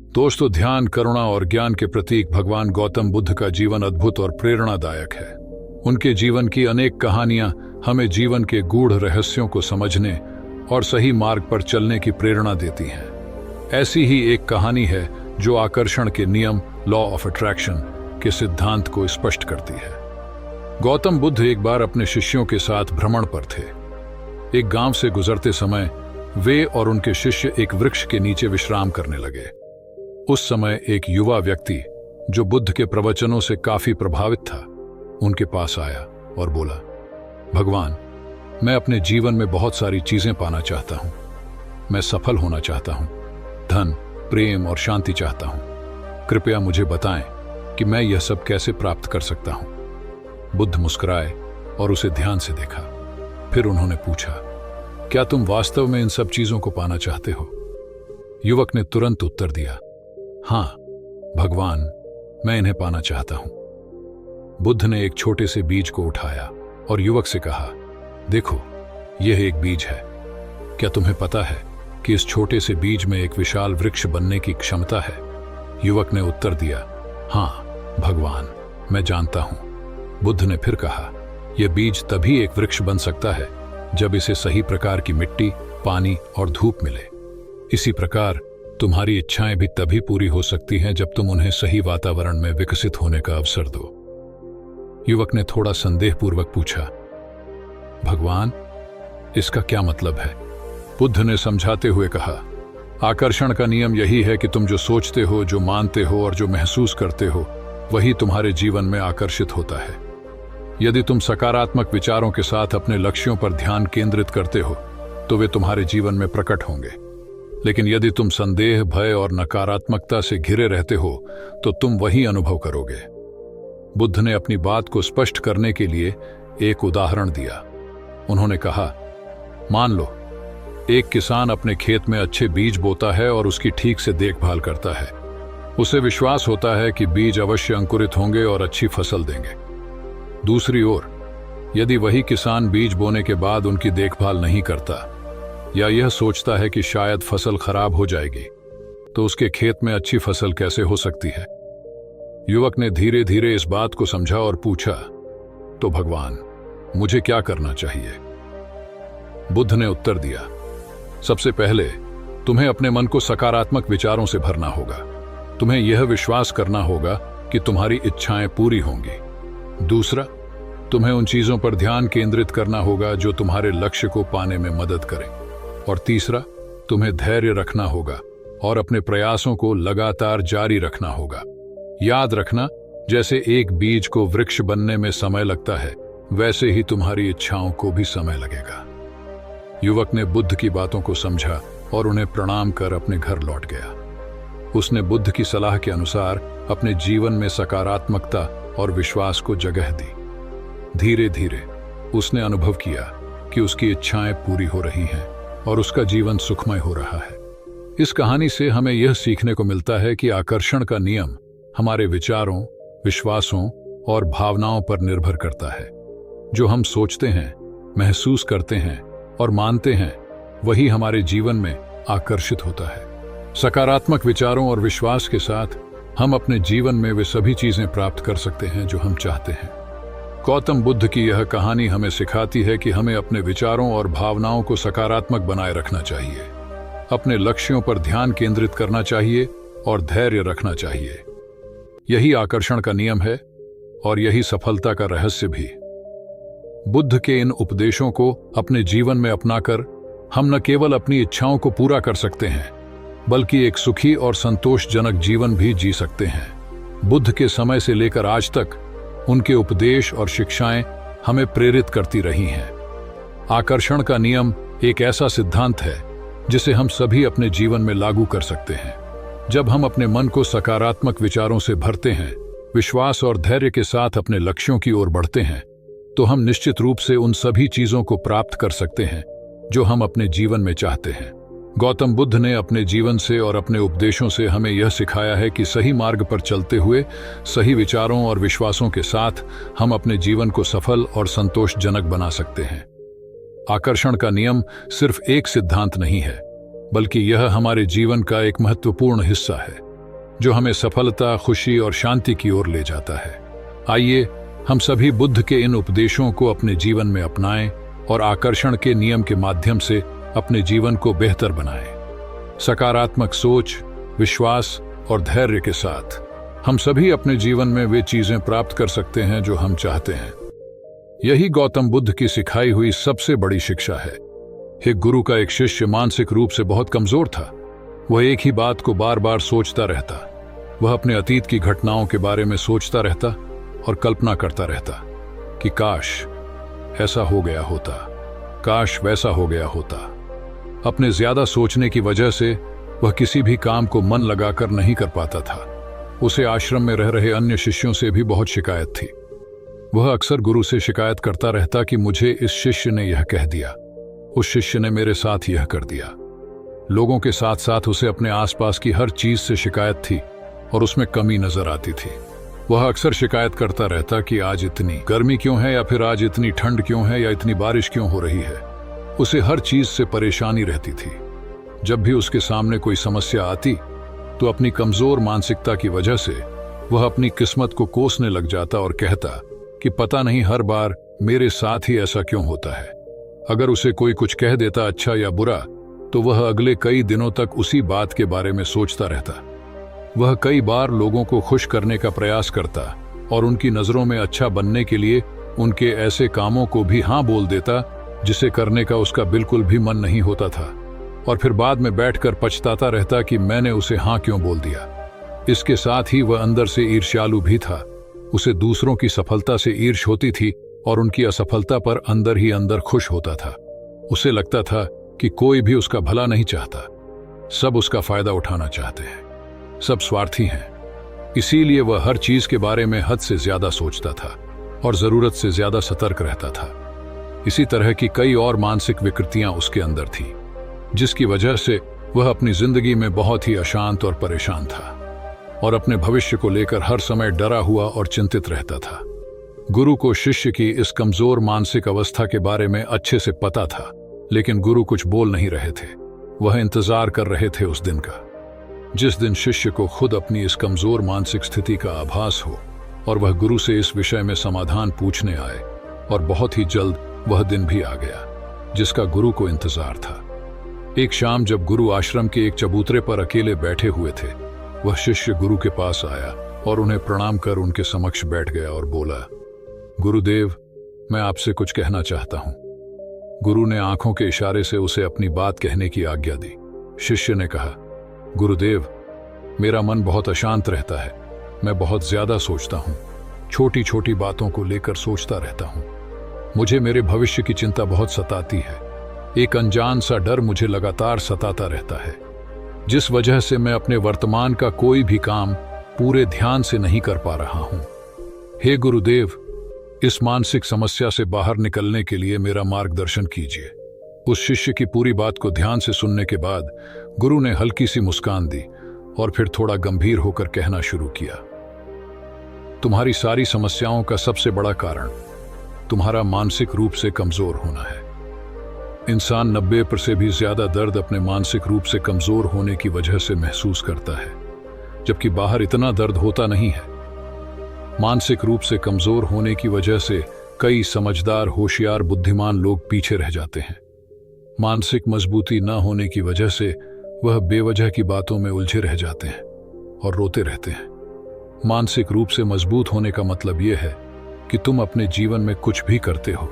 दोस्तों, ध्यान, करुणा और ज्ञान के प्रतीक भगवान गौतम बुद्ध का जीवन अद्भुत और प्रेरणादायक है। उनके जीवन की अनेक कहानियां हमें जीवन के गूढ़ रहस्यों को समझने और सही मार्ग पर चलने की प्रेरणा देती हैं। ऐसी ही एक कहानी है जो आकर्षण के नियम, लॉ ऑफ अट्रैक्शन के सिद्धांत को स्पष्ट करती है। गौतम बुद्ध एक बार अपने शिष्यों के साथ भ्रमण पर थे। एक गांव से गुजरते समय वे और उनके शिष्य एक वृक्ष के नीचे विश्राम करने लगे। उस समय एक युवा व्यक्ति जो बुद्ध के प्रवचनों से काफी प्रभावित था, उनके पास आया और बोला, भगवान, मैं अपने जीवन में बहुत सारी चीजें पाना चाहता हूं। मैं सफल होना चाहता हूं, धन, प्रेम और शांति चाहता हूं। कृपया मुझे बताएं कि मैं यह सब कैसे प्राप्त कर सकता हूं। बुद्ध मुस्कुराए और उसे ध्यान से देखा। फिर उन्होंने पूछा, क्या तुम वास्तव में इन सब चीजों को पाना चाहते हो? युवक ने तुरंत उत्तर दिया, हाँ भगवान, मैं इन्हें पाना चाहता हूं। बुद्ध ने एक छोटे से बीज को उठाया और युवक से कहा, देखो, यह एक बीज है। क्या तुम्हें पता है कि इस छोटे से बीज में एक विशाल वृक्ष बनने की क्षमता है? युवक ने उत्तर दिया, हाँ भगवान, मैं जानता हूं। बुद्ध ने फिर कहा, यह बीज तभी एक वृक्ष बन सकता है जब इसे सही प्रकार की मिट्टी, पानी और धूप मिले। इसी प्रकार तुम्हारी इच्छाएं भी तभी पूरी हो सकती हैं जब तुम उन्हें सही वातावरण में विकसित होने का अवसर दो। युवक ने थोड़ा संदेहपूर्वक पूछा, भगवान, इसका क्या मतलब है? बुद्ध ने समझाते हुए कहा, आकर्षण का नियम यही है कि तुम जो सोचते हो, जो मानते हो और जो महसूस करते हो, वही तुम्हारे जीवन में आकर्षित होता है। यदि तुम सकारात्मक विचारों के साथ अपने लक्ष्यों पर ध्यान केंद्रित करते हो तो वे तुम्हारे जीवन में प्रकट होंगे। लेकिन यदि तुम संदेह, भय और नकारात्मकता से घिरे रहते हो तो तुम वही अनुभव करोगे। बुद्ध ने अपनी बात को स्पष्ट करने के लिए एक उदाहरण दिया। उन्होंने कहा, मान लो एक किसान अपने खेत में अच्छे बीज बोता है और उसकी ठीक से देखभाल करता है। उसे विश्वास होता है कि बीज अवश्य अंकुरित होंगे और अच्छी फसल देंगे। दूसरी ओर, यदि वही किसान बीज बोने के बाद उनकी देखभाल नहीं करता या यह सोचता है कि शायद फसल खराब हो जाएगी, तो उसके खेत में अच्छी फसल कैसे हो सकती है? युवक ने धीरे धीरे इस बात को समझा और पूछा, तो भगवान, मुझे क्या करना चाहिए? बुद्ध ने उत्तर दिया, सबसे पहले तुम्हें अपने मन को सकारात्मक विचारों से भरना होगा। तुम्हें यह विश्वास करना होगा कि तुम्हारी इच्छाएं पूरी होंगी। दूसरा, तुम्हें उन चीजों पर ध्यान केंद्रित करना होगा जो तुम्हारे लक्ष्य को पाने में मदद करें। और तीसरा, तुम्हें धैर्य रखना होगा और अपने प्रयासों को लगातार जारी रखना होगा। याद रखना, जैसे एक बीज को वृक्ष बनने में समय लगता है, वैसे ही तुम्हारी इच्छाओं को भी समय लगेगा। युवक ने बुद्ध की बातों को समझा और उन्हें प्रणाम कर अपने घर लौट गया। उसने बुद्ध की सलाह के अनुसार अपने जीवन में सकारात्मकता और विश्वास को जगह दी। धीरे धीरे उसने अनुभव किया कि उसकी इच्छाएं पूरी हो रही हैं और उसका जीवन सुखमय हो रहा है। इस कहानी से हमें यह सीखने को मिलता है कि आकर्षण का नियम हमारे विचारों, विश्वासों और भावनाओं पर निर्भर करता है। जो हम सोचते हैं, महसूस करते हैं और मानते हैं, वही हमारे जीवन में आकर्षित होता है। सकारात्मक विचारों और विश्वास के साथ हम अपने जीवन में वे सभी चीजें प्राप्त कर सकते हैं जो हम चाहते हैं। गौतम बुद्ध की यह कहानी हमें सिखाती है कि हमें अपने विचारों और भावनाओं को सकारात्मक बनाए रखना चाहिए, अपने लक्ष्यों पर ध्यान केंद्रित करना चाहिए और धैर्य रखना चाहिए। यही आकर्षण का नियम है और यही सफलता का रहस्य भी। बुद्ध के इन उपदेशों को अपने जीवन में अपनाकर हम न केवल अपनी इच्छाओं को पूरा कर सकते हैं, बल्कि एक सुखी और संतोषजनक जीवन भी जी सकते हैं। बुद्ध के समय से लेकर आज तक उनके उपदेश और शिक्षाएं हमें प्रेरित करती रही हैं। आकर्षण का नियम एक ऐसा सिद्धांत है जिसे हम सभी अपने जीवन में लागू कर सकते हैं। जब हम अपने मन को सकारात्मक विचारों से भरते हैं, विश्वास और धैर्य के साथ अपने लक्ष्यों की ओर बढ़ते हैं, तो हम निश्चित रूप से उन सभी चीजों को प्राप्त कर सकते हैं जो हम अपने जीवन में चाहते हैं। गौतम बुद्ध ने अपने जीवन से और अपने उपदेशों से हमें यह सिखाया है कि सही मार्ग पर चलते हुए सही विचारों और विश्वासों के साथ हम अपने जीवन को सफल और संतोषजनक बना सकते हैं। आकर्षण का नियम सिर्फ एक सिद्धांत नहीं है, बल्कि यह हमारे जीवन का एक महत्वपूर्ण हिस्सा है। जो हमें सफलता, खुशी और शांति की ओर ले जाता है। आइए हम सभी बुद्ध के इन उपदेशों को अपने जीवन में अपनाएं और आकर्षण के नियम के माध्यम से अपने जीवन को बेहतर बनाएं। सकारात्मक सोच, विश्वास और धैर्य के साथ हम सभी अपने जीवन में वे चीजें प्राप्त कर सकते हैं जो हम चाहते हैं। यही गौतम बुद्ध की सिखाई हुई सबसे बड़ी शिक्षा है। एक गुरु का एक शिष्य मानसिक रूप से बहुत कमजोर था। वह एक ही बात को बार बार सोचता रहता। वह अपने अतीत की घटनाओं के बारे में सोचता रहता और कल्पना करता रहता कि काश ऐसा हो गया होता, काश वैसा हो गया होता। अपने ज्यादा सोचने की वजह से वह किसी भी काम को मन लगाकर नहीं कर पाता था। उसे आश्रम में रह रहे अन्य शिष्यों से भी बहुत शिकायत थी। वह अक्सर गुरु से शिकायत करता रहता कि मुझे इस शिष्य ने यह कह दिया, उस शिष्य ने मेरे साथ यह कर दिया। लोगों के साथ साथ उसे अपने आसपास की हर चीज से शिकायत थी और उसमें कमी नजर आती थी। वह अक्सर शिकायत करता रहता कि आज इतनी गर्मी क्यों है, या फिर आज इतनी ठंड क्यों है, या इतनी बारिश क्यों हो रही है। उसे हर चीज से परेशानी रहती थी। जब भी उसके सामने कोई समस्या आती तो अपनी कमजोर मानसिकता की वजह से वह अपनी किस्मत को कोसने लग जाता और कहता कि पता नहीं हर बार मेरे साथ ही ऐसा क्यों होता है। अगर उसे कोई कुछ कह देता, अच्छा या बुरा, तो वह अगले कई दिनों तक उसी बात के बारे में सोचता रहता। वह कई बार लोगों को खुश करने का प्रयास करता और उनकी नजरों में अच्छा बनने के लिए उनके ऐसे कामों को भी हाँ बोल देता जिसे करने का उसका बिल्कुल भी मन नहीं होता था, और फिर बाद में बैठकर पछताता रहता कि मैंने उसे हाँ क्यों बोल दिया। इसके साथ ही वह अंदर से ईर्ष्यालु भी था। उसे दूसरों की सफलता से ईर्ष्य होती थी और उनकी असफलता पर अंदर ही अंदर खुश होता था। उसे लगता था कि कोई भी उसका भला नहीं चाहता, सब उसका फायदा उठाना चाहते हैं, सब स्वार्थी हैं। इसीलिए वह हर चीज के बारे में हद से ज्यादा सोचता था और जरूरत से ज्यादा सतर्क रहता था। इसी तरह की कई और मानसिक विकृतियां उसके अंदर थी, जिसकी वजह से वह अपनी जिंदगी में बहुत ही अशांत और परेशान था और अपने भविष्य को लेकर हर समय डरा हुआ और चिंतित रहता था। गुरु को शिष्य की इस कमजोर मानसिक अवस्था के बारे में अच्छे से पता था, लेकिन गुरु कुछ बोल नहीं रहे थे। वह इंतजार कर रहे थे उस दिन का, जिस दिन शिष्य को खुद अपनी इस कमजोर मानसिक स्थिति का आभास हो और वह गुरु से इस विषय में समाधान पूछने आए। और बहुत ही जल्द वह दिन भी आ गया जिसका गुरु को इंतजार था। एक शाम जब गुरु आश्रम के एक चबूतरे पर अकेले बैठे हुए थे, वह शिष्य गुरु के पास आया और उन्हें प्रणाम कर उनके समक्ष बैठ गया और बोला, गुरुदेव, मैं आपसे कुछ कहना चाहता हूं। गुरु ने आंखों के इशारे से उसे अपनी बात कहने की आज्ञा दी। शिष्य ने कहा, गुरुदेव, मेरा मन बहुत अशांत रहता है। मैं बहुत ज्यादा सोचता हूं, छोटी छोटी बातों को लेकर सोचता रहता हूं। मुझे मेरे भविष्य की चिंता बहुत सताती है। एक अनजान सा डर मुझे लगातार सताता रहता है, जिस वजह से मैं अपने वर्तमान का कोई भी काम पूरे ध्यान से नहीं कर पा रहा हूं। हे गुरुदेव, इस मानसिक समस्या से बाहर निकलने के लिए मेरा मार्गदर्शन कीजिए। उस शिष्य की पूरी बात को ध्यान से सुनने के बाद गुरु ने हल्की सी मुस्कान दी और फिर थोड़ा गंभीर होकर कहना शुरू किया, तुम्हारी सारी समस्याओं का सबसे बड़ा कारण तुम्हारा मानसिक रूप से कमजोर होना है। इंसान 90% से भी ज्यादा दर्द अपने मानसिक रूप से कमजोर होने की वजह से महसूस करता है, जबकि बाहर इतना दर्द होता नहीं है। मानसिक रूप से कमजोर होने की वजह से कई समझदार, होशियार, बुद्धिमान लोग पीछे रह जाते हैं। मानसिक मजबूती न होने की वजह से वह बेवजह की बातों में उलझे रह जाते हैं और रोते रहते हैं। मानसिक रूप से मजबूत होने का मतलब यह है कि तुम अपने जीवन में कुछ भी करते हो,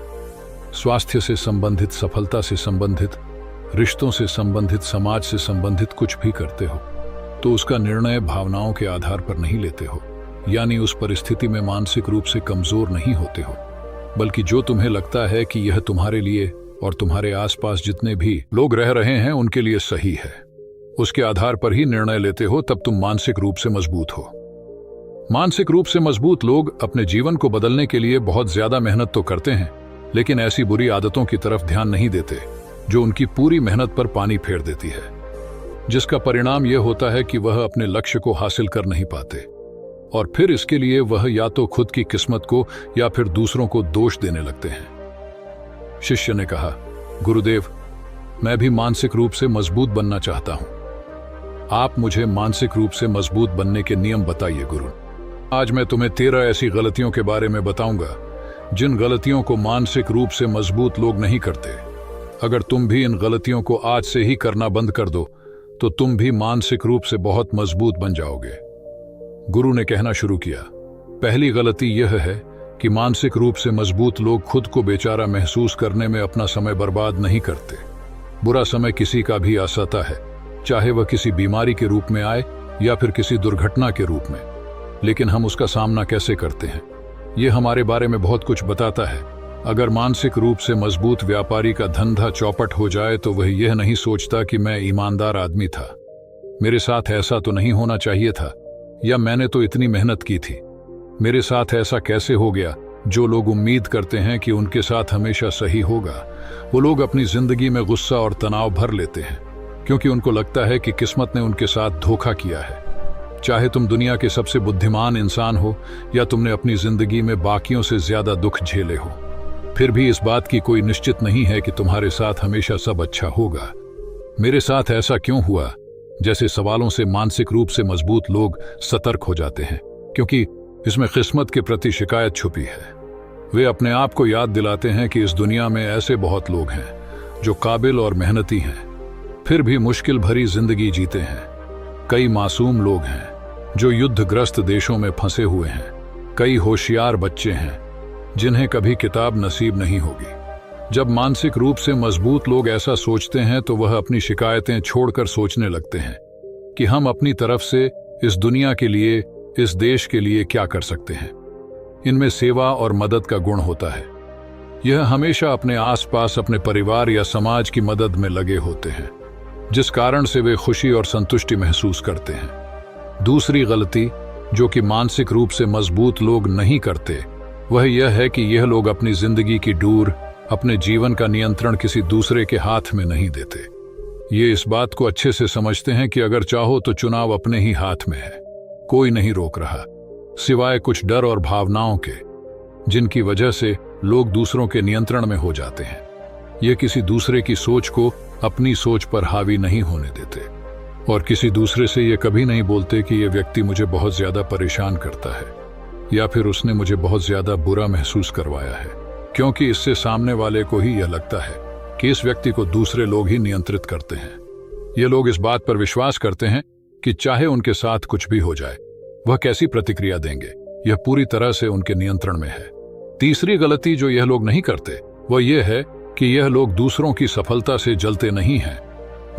स्वास्थ्य से संबंधित, सफलता से संबंधित, रिश्तों से संबंधित, समाज से संबंधित कुछ भी करते हो, तो उसका निर्णय भावनाओं के आधार पर नहीं लेते हो, यानी उस परिस्थिति में मानसिक रूप से कमजोर नहीं होते हो, बल्कि जो तुम्हें लगता है कि यह तुम्हारे लिए और तुम्हारे आसपास जितने भी लोग रह रहे हैं उनके लिए सही है, उसके आधार पर ही निर्णय लेते हो, तब तुम मानसिक रूप से मजबूत हो। मानसिक रूप से मजबूत लोग अपने जीवन को बदलने के लिए बहुत ज्यादा मेहनत तो करते हैं, लेकिन ऐसी बुरी आदतों की तरफ ध्यान नहीं देते जो उनकी पूरी मेहनत पर पानी फेर देती है, जिसका परिणाम यह होता है कि वह अपने लक्ष्य को हासिल कर नहीं पाते और फिर इसके लिए वह या तो खुद की किस्मत को या फिर दूसरों को दोष देने लगते हैं। शिष्य ने कहा, गुरुदेव, मैं भी मानसिक रूप से मजबूत बनना चाहता हूं। आप मुझे मानसिक रूप से मजबूत बनने के नियम बताइए गुरु। आज मैं तुम्हें 13 ऐसी गलतियों के बारे में बताऊंगा जिन गलतियों को मानसिक रूप से मजबूत लोग नहीं करते। अगर तुम भी इन गलतियों को आज से ही करना बंद कर दो तो तुम भी मानसिक रूप से बहुत मजबूत बन जाओगे। गुरु ने कहना शुरू किया, पहली गलती यह है कि मानसिक रूप से मजबूत लोग खुद को बेचारा महसूस करने में अपना समय बर्बाद नहीं करते। बुरा समय किसी का भी आ सकता है, चाहे वह किसी बीमारी के रूप में आए या फिर किसी दुर्घटना के रूप में, लेकिन हम उसका सामना कैसे करते हैं यह हमारे बारे में बहुत कुछ बताता है। अगर मानसिक रूप से मजबूत व्यापारी का धंधा चौपट हो जाए तो वह यह नहीं सोचता कि मैं ईमानदार आदमी था, मेरे साथ ऐसा तो नहीं होना चाहिए था, या मैंने तो इतनी मेहनत की थी, मेरे साथ ऐसा कैसे हो गया। जो लोग उम्मीद करते हैं कि उनके साथ हमेशा सही होगा, वो लोग अपनी जिंदगी में गुस्सा और तनाव भर लेते हैं, क्योंकि उनको लगता है कि किस्मत ने उनके साथ धोखा किया है। चाहे तुम दुनिया के सबसे बुद्धिमान इंसान हो या तुमने अपनी जिंदगी में बाकियों से ज्यादा दुख झेले हो, फिर भी इस बात की कोई निश्चित नहीं है कि तुम्हारे साथ हमेशा सब अच्छा होगा। मेरे साथ ऐसा क्यों हुआ जैसे सवालों से मानसिक रूप से मजबूत लोग सतर्क हो जाते हैं, क्योंकि इसमें किस्मत के प्रति शिकायत छुपी है। वे अपने आप को याद दिलाते हैं कि इस दुनिया में ऐसे बहुत लोग हैं जो काबिल और मेहनती हैं, फिर भी मुश्किल भरी जिंदगी जीते हैं। कई मासूम लोग हैं जो युद्धग्रस्त देशों में फंसे हुए हैं, कई होशियार बच्चे हैं जिन्हें कभी किताब नसीब नहीं होगी। जब मानसिक रूप से मजबूत लोग ऐसा सोचते हैं तो वह अपनी शिकायतें छोड़कर सोचने लगते हैं कि हम अपनी तरफ से इस दुनिया के लिए, इस देश के लिए क्या कर सकते हैं। इनमें सेवा और मदद का गुण होता है। यह हमेशा अपने आसपास अपने परिवार या समाज की मदद में लगे होते हैं, जिस कारण से वे खुशी और संतुष्टि महसूस करते हैं। दूसरी गलती जो कि मानसिक रूप से मजबूत लोग नहीं करते वह यह है कि यह लोग अपनी जिंदगी की डोर, अपने जीवन का नियंत्रण किसी दूसरे के हाथ में नहीं देते। ये इस बात को अच्छे से समझते हैं कि अगर चाहो तो चुनाव अपने ही हाथ में है, कोई नहीं रोक रहा, सिवाय कुछ डर और भावनाओं के, जिनकी वजह से लोग दूसरों के नियंत्रण में हो जाते हैं। ये किसी दूसरे की सोच को अपनी सोच पर हावी नहीं होने देते और किसी दूसरे से ये कभी नहीं बोलते कि ये व्यक्ति मुझे बहुत ज्यादा परेशान करता है या फिर उसने मुझे बहुत ज्यादा बुरा महसूस करवाया है, क्योंकि इससे सामने वाले को ही यह लगता है कि इस व्यक्ति को दूसरे लोग ही नियंत्रित करते हैं। ये लोग इस बात पर विश्वास करते हैं कि चाहे उनके साथ कुछ भी हो जाए, वह कैसी प्रतिक्रिया देंगे, यह पूरी तरह से उनके नियंत्रण में है। तीसरी गलती जो यह लोग नहीं करते वह यह है कि यह लोग दूसरों की सफलता से जलते नहीं हैं।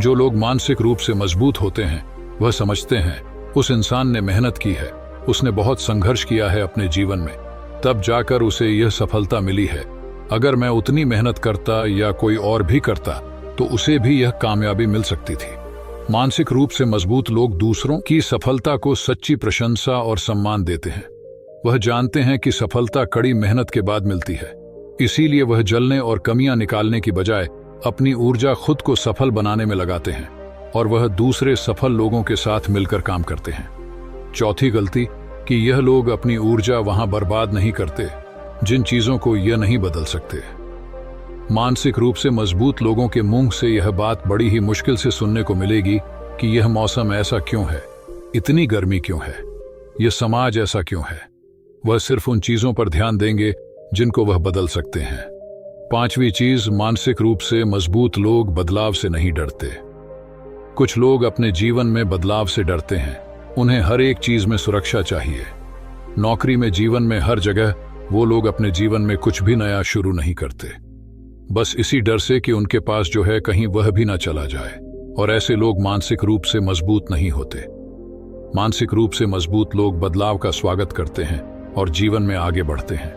जो लोग मानसिक रूप से मजबूत होते हैं वह समझते हैं उस इंसान ने मेहनत की है, उसने बहुत संघर्ष किया है अपने जीवन में, तब जाकर उसे यह सफलता मिली है। अगर मैं उतनी मेहनत करता या कोई और भी करता तो उसे भी यह कामयाबी मिल सकती थी। मानसिक रूप से मजबूत लोग दूसरों की सफलता को सच्ची प्रशंसा और सम्मान देते हैं। वह जानते हैं कि सफलता कड़ी मेहनत के बाद मिलती है, इसीलिए वह जलने और कमियां निकालने की बजाय अपनी ऊर्जा खुद को सफल बनाने में लगाते हैं और वह दूसरे सफल लोगों के साथ मिलकर काम करते हैं। चौथी गलती कि यह लोग अपनी ऊर्जा वहां बर्बाद नहीं करते जिन चीजों को यह नहीं बदल सकते। मानसिक रूप से मजबूत लोगों के मुंह से यह बात बड़ी ही मुश्किल से सुनने को मिलेगी कि यह मौसम ऐसा क्यों है, इतनी गर्मी क्यों है, यह समाज ऐसा क्यों है। वह सिर्फ उन चीजों पर ध्यान देंगे जिनको वह बदल सकते हैं। पांचवी चीज, मानसिक रूप से मजबूत लोग बदलाव से नहीं डरते। कुछ लोग अपने जीवन में बदलाव से डरते हैं, उन्हें हर एक चीज में सुरक्षा चाहिए। नौकरी में, जीवन में, हर जगह वो लोग अपने जीवन में कुछ भी नया शुरू नहीं करते, बस इसी डर से कि उनके पास जो है कहीं वह भी ना चला जाए। और ऐसे लोग मानसिक रूप से मजबूत नहीं होते। मानसिक रूप से मजबूत लोग बदलाव का स्वागत करते हैं और जीवन में आगे बढ़ते हैं।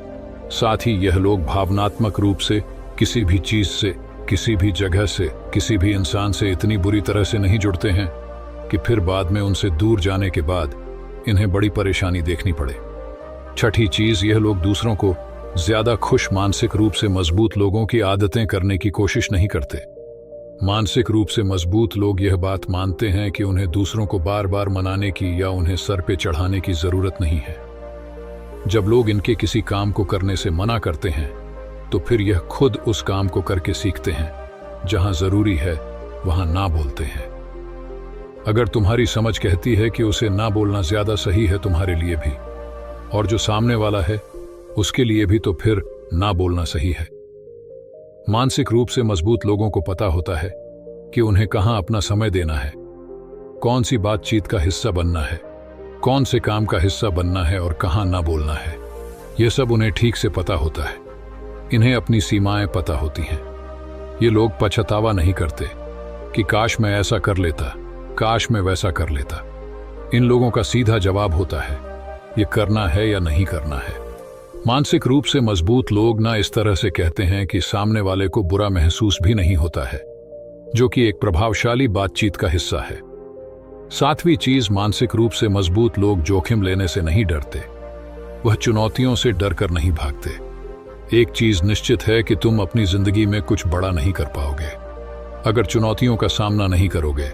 साथ ही यह लोग भावनात्मक रूप से किसी भी चीज से, किसी भी जगह से, किसी भी इंसान से इतनी बुरी तरह से नहीं जुड़ते हैं कि फिर बाद में उनसे दूर जाने के बाद इन्हें बड़ी परेशानी देखनी पड़े। छठी चीज, यह लोग दूसरों को ज्यादा खुश मानसिक रूप से मजबूत लोगों की आदतें करने की कोशिश नहीं करते। मानसिक रूप से मजबूत लोग यह बात मानते हैं कि उन्हें दूसरों को बार बार मनाने की या उन्हें सर पे चढ़ाने की जरूरत नहीं है। जब लोग इनके किसी काम को करने से मना करते हैं तो फिर यह खुद उस काम को करके सीखते हैं। जहां जरूरी है वहां ना बोलते हैं। अगर तुम्हारी समझ कहती है कि उसे ना बोलना ज्यादा सही है तुम्हारे लिए भी, और जो सामने वाला है उसके लिए भी, तो फिर ना बोलना सही है। मानसिक रूप से मजबूत लोगों को पता होता है कि उन्हें कहां अपना समय देना है, कौन सी बातचीत का हिस्सा बनना है, कौन से काम का हिस्सा बनना है और कहां ना बोलना है। यह सब उन्हें ठीक से पता होता है। इन्हें अपनी सीमाएं पता होती हैं। ये लोग पछतावा नहीं करते कि काश मैं ऐसा कर लेता, काश मैं वैसा कर लेता। इन लोगों का सीधा जवाब होता है, ये करना है या नहीं करना है। मानसिक रूप से मजबूत लोग ना इस तरह से कहते हैं कि सामने वाले को बुरा महसूस भी नहीं होता है, जो कि एक प्रभावशाली बातचीत का हिस्सा है। सातवीं चीज, मानसिक रूप से मजबूत लोग जोखिम लेने से नहीं डरते। वह चुनौतियों से डर कर नहीं भागते। एक चीज निश्चित है कि तुम अपनी जिंदगी में कुछ बड़ा नहीं कर पाओगे अगर चुनौतियों का सामना नहीं करोगे।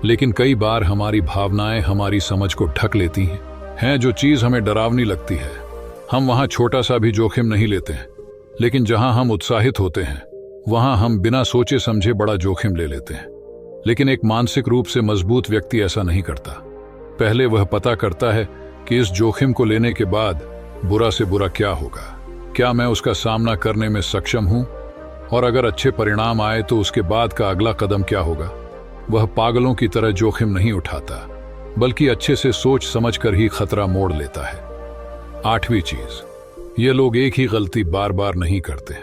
लेकिन कई बार हमारी भावनाएं हमारी समझ को ढक लेती हैं। जो चीज हमें डरावनी लगती है, हम वहां छोटा सा भी जोखिम नहीं लेते हैं। लेकिन जहां हम उत्साहित होते हैं, वहां हम बिना सोचे समझे बड़ा जोखिम ले लेते हैं। लेकिन एक मानसिक रूप से मजबूत व्यक्ति ऐसा नहीं करता। पहले वह पता करता है कि इस जोखिम को लेने के बाद बुरा से बुरा क्या होगा, क्या मैं उसका सामना करने में सक्षम हूं, और अगर अच्छे परिणाम आए तो उसके बाद का अगला कदम क्या होगा। वह पागलों की तरह जोखिम नहीं उठाता, बल्कि अच्छे से सोच समझकर ही खतरा मोड़ लेता है। आठवीं चीज, ये लोग एक ही गलती बार बार नहीं करते।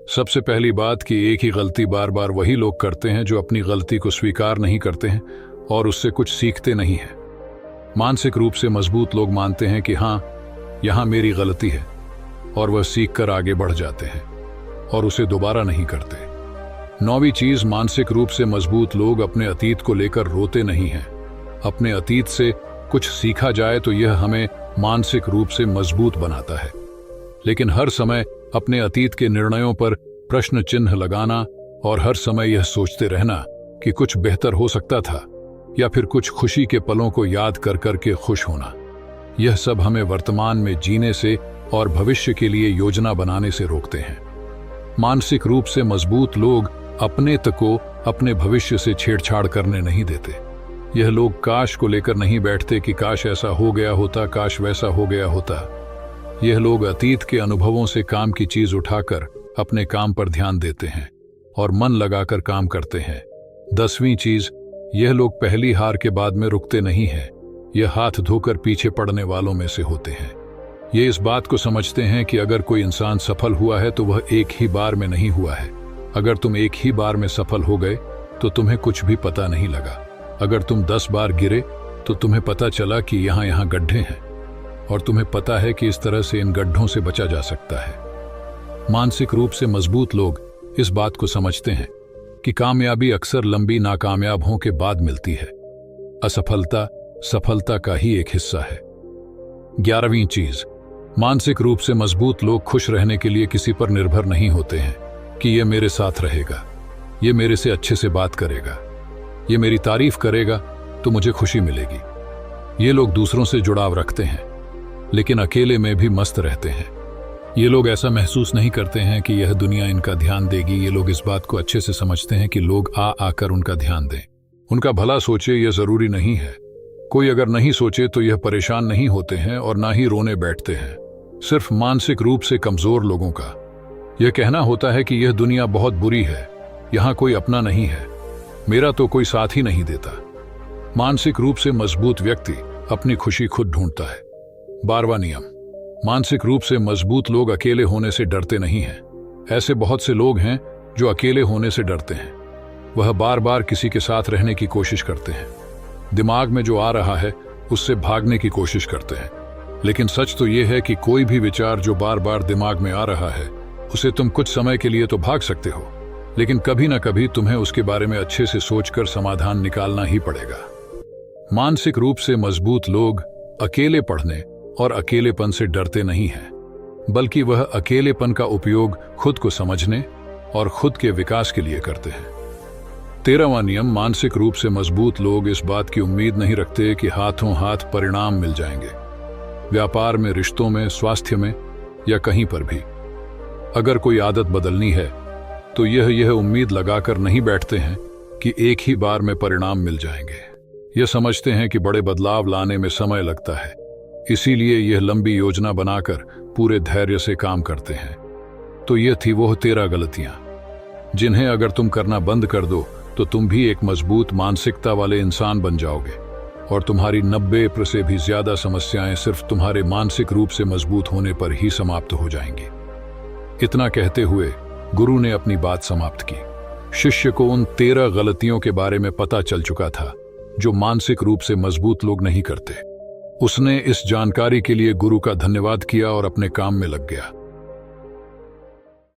सबसे पहली बात कि एक ही गलती बार बार वही लोग करते हैं जो अपनी गलती को स्वीकार नहीं करते हैं और उससे कुछ सीखते नहीं हैं। मानसिक रूप से मजबूत लोग मानते हैं कि हाँ, यहां मेरी गलती है, और वह सीख कर आगे बढ़ जाते हैं और उसे दोबारा नहीं करते। नौवीं चीज, मानसिक रूप से मजबूत लोग अपने अतीत को लेकर रोते नहीं हैं। अपने अतीत से कुछ सीखा जाए तो यह हमें मानसिक रूप से मजबूत बनाता है। लेकिन हर समय अपने अतीत के निर्णयों पर प्रश्न चिन्ह लगाना और हर समय यह सोचते रहना कि कुछ बेहतर हो सकता था, या फिर कुछ खुशी के पलों को याद कर करके खुश होना, यह सब हमें वर्तमान में जीने से और भविष्य के लिए योजना बनाने से रोकते हैं। मानसिक रूप से मजबूत लोग अपने तक को अपने भविष्य से छेड़छाड़ करने नहीं देते। यह लोग काश को लेकर नहीं बैठते कि काश ऐसा हो गया होता, काश वैसा हो गया होता। यह लोग अतीत के अनुभवों से काम की चीज उठाकर अपने काम पर ध्यान देते हैं और मन लगाकर काम करते हैं। 10वीं चीज, यह लोग पहली हार के बाद में रुकते नहीं हैं। यह हाथ धोकर पीछे पड़ने वालों में से होते हैं। ये इस बात को समझते हैं कि अगर कोई इंसान सफल हुआ है तो वह एक ही बार में नहीं हुआ है। अगर तुम एक ही बार में सफल हो गए तो तुम्हें कुछ भी पता नहीं लगा। अगर तुम 10 बार गिरे तो तुम्हें पता चला कि यहाँ गड्ढे हैं, और तुम्हें पता है कि इस तरह से इन गड्ढों से बचा जा सकता है। मानसिक रूप से मजबूत लोग इस बात को समझते हैं कि कामयाबी अक्सर लंबी नाकामयाबों के बाद मिलती है। असफलता सफलता का ही एक हिस्सा है। 11वीं चीज, मानसिक रूप से मजबूत लोग खुश रहने के लिए किसी पर निर्भर नहीं होते हैं कि यह मेरे साथ रहेगा, यह मेरे से अच्छे से बात करेगा, ये मेरी तारीफ करेगा तो मुझे खुशी मिलेगी। ये लोग दूसरों से जुड़ाव रखते हैं, लेकिन अकेले में भी मस्त रहते हैं। ये लोग ऐसा महसूस नहीं करते हैं कि यह दुनिया इनका ध्यान देगी। ये लोग इस बात को अच्छे से समझते हैं कि लोग आकर उनका ध्यान दें, उनका भला सोचे, यह जरूरी नहीं है। कोई अगर नहीं सोचे तो यह परेशान नहीं होते हैं और ना ही रोने बैठते हैं। सिर्फ मानसिक रूप से कमजोर लोगों का यह कहना होता है कि यह दुनिया बहुत बुरी है, यहां कोई अपना नहीं है, मेरा तो कोई साथ ही नहीं देता। मानसिक रूप से मजबूत व्यक्ति अपनी खुशी खुद ढूंढता है। 12वां नियम, मानसिक रूप से मजबूत लोग अकेले होने से डरते नहीं हैं। ऐसे बहुत से लोग हैं जो अकेले होने से डरते हैं। वह बार बार किसी के साथ रहने की कोशिश करते हैं, दिमाग में जो आ रहा है उससे भागने की कोशिश करते हैं। लेकिन सच तो यह है कि कोई भी विचार जो बार बार दिमाग में आ रहा है, उसे तुम कुछ समय के लिए तो भाग सकते हो, लेकिन कभी ना कभी तुम्हें उसके बारे में अच्छे से सोचकर समाधान निकालना ही पड़ेगा। मानसिक रूप से मजबूत लोग अकेले पढ़ने और अकेलेपन से डरते नहीं हैं, बल्कि वह अकेलेपन का उपयोग खुद को समझने और खुद के विकास के लिए करते हैं। 13वां नियम, मानसिक रूप से मजबूत लोग इस बात की उम्मीद नहीं रखते कि हाथों हाथ परिणाम मिल जाएंगे। व्यापार में, रिश्तों में, स्वास्थ्य में या कहीं पर भी अगर कोई आदत बदलनी है तो यह उम्मीद लगाकर नहीं बैठते हैं कि एक ही बार में परिणाम मिल जाएंगे। ये समझते हैं कि बड़े बदलाव लाने में समय लगता है, इसीलिए यह लंबी योजना बनाकर पूरे धैर्य से काम करते हैं। तो ये थी वो 13 गलतियां जिन्हें अगर तुम करना बंद कर दो तो तुम भी एक मजबूत मानसिकता वाले इंसान बन जाओगे और तुम्हारी 90% से भी ज्यादा समस्याएं सिर्फ तुम्हारे मानसिक रूप से मजबूत होने पर ही समाप्त हो जाएंगी। इतना कहते हुए गुरु ने अपनी बात समाप्त की। शिष्य को उन 13 गलतियों के बारे में पता चल चुका था जो मानसिक रूप से मजबूत लोग नहीं करते। उसने इस जानकारी के लिए गुरु का धन्यवाद किया और अपने काम में लग गया।